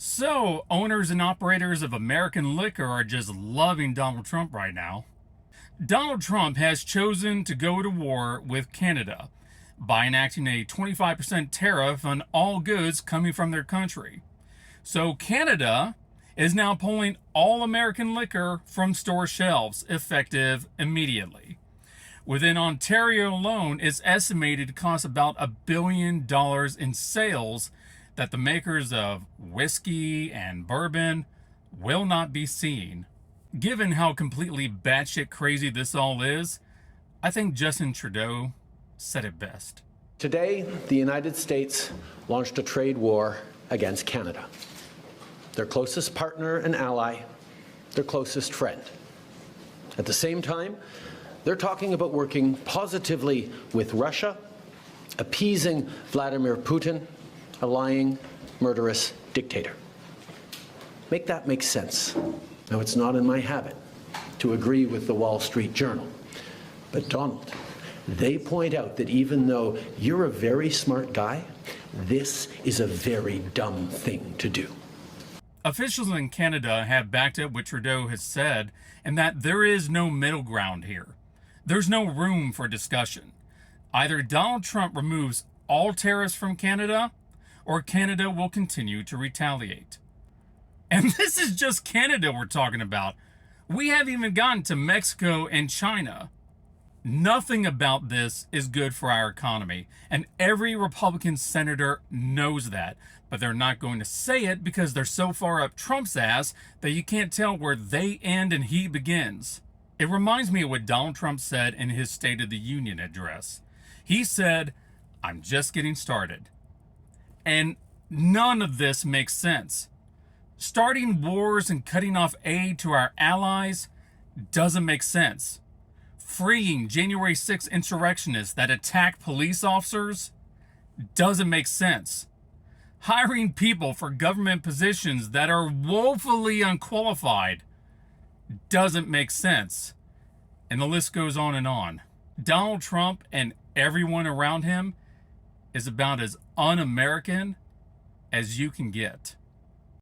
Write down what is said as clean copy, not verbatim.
So, owners and operators of American liquor are just loving Donald Trump right now. Donald Trump has chosen to go to war with Canada by enacting a 25% tariff on all goods coming from their country. So, Canada is now pulling all American liquor from store shelves, effective immediately. Within Ontario alone, it's estimated to cost about $1 billion in sales that the makers of whiskey and bourbon will not be seeing. Given how completely batshit crazy this all is, I think Justin Trudeau said it best. Today, the United States launched a trade war against Canada, their closest partner and ally, their closest friend. At the same time, they're talking about working positively with Russia, appeasing Vladimir Putin, a lying, murderous dictator. Make that make sense. Now, it's not in my habit to agree with the Wall Street Journal, but Donald, they point out that even though you're a very smart guy, this is a very dumb thing to do. Officials in Canada have backed up what Trudeau has said, and that there is no middle ground here. There's no room for discussion. Either Donald Trump removes all tariffs from Canada, or Canada will continue to retaliate. And this is just Canada we're talking about. We haven't even gotten to Mexico and China. Nothing about this is good for our economy, and every Republican senator knows that, but they're not going to say it because they're so far up Trump's ass that you can't tell where they end and he begins. It reminds me of what Donald Trump said in his State of the Union address. He said, "I'm just getting started." And none of this makes sense. Starting wars and cutting off aid to our allies doesn't make sense. Freeing January 6th insurrectionists that attacked police officers doesn't make sense. Hiring people for government positions that are woefully unqualified doesn't make sense. And the list goes on and on. Donald Trump and everyone around him is about as un-American as you can get.